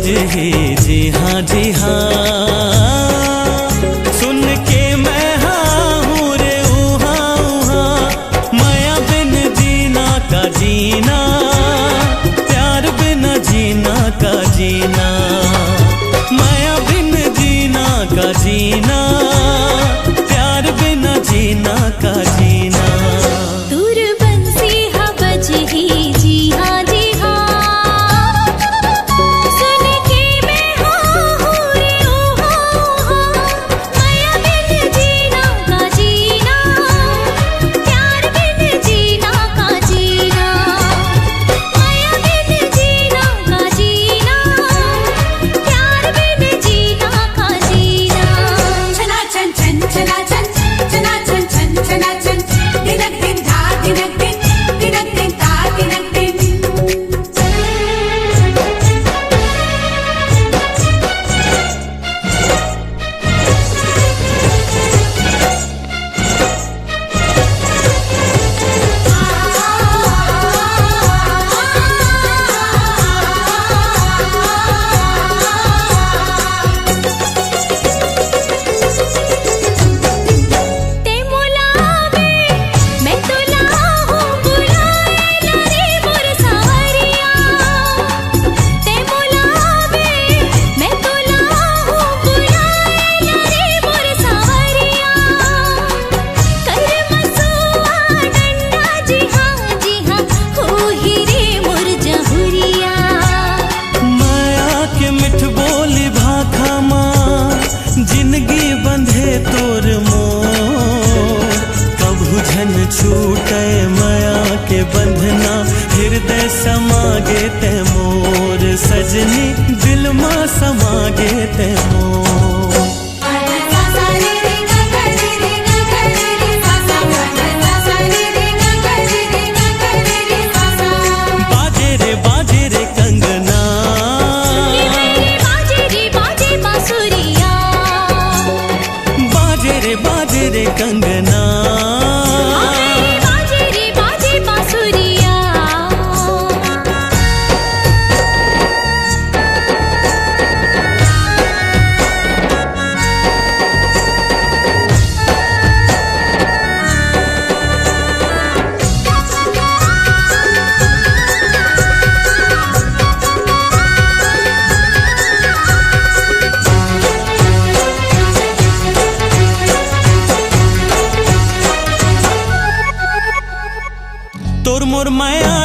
बजही जी हाँ जी हाँ। सुन के मैं हाँ हूँ रे ऊहा ऊहा, माया बिन जीना का जीना, प्यार बिना जीना का जीना, माया बिन जीना का जीना, प्यार बिना जीना का जीना। दूर बंसी हा बजही जी हाँ जी हाँ, सुन के मैं हाँ हूँ रे ऊहा ऊहा, माया बिन जीना का जीना, प्यार बिन जीना का जीना, माया बिन जीना का जीना, प्यार बिन जीना का जीना। चना चन चन चना चन चना चन चन चना चन, दिनक दिन धा दिनक दिन, दिनक दिन धा दिनक दिन। ते मुलावे मैं तुला हूँ बुलाए रे मोर सावरिया, ते मुलावे मैं तुला हूँ बुलाए रे मोर सावरिया, कर मसुआ डंडा जी हाँ हो ही रे मोर जहुरिया। माया के मिठ बोली भाखा माँ, जिंदगी बंधे तोर मोर, कभू झन छूटे माया के बंधना, हृदय समागे ते मोर, सजनी दिल माँ समागे ते मोर। सा सा रे रे गा गा रे रे गा गा रे रे सा सा, सा सा रे रे गा गा रे रे गा गा रे रे सा सा। बाजे रे कंगना, ये मेरे बाजे बांसुरिया, बाजे रे कंगना। मेरे बाजे बांसुरिया। तोर मोर माया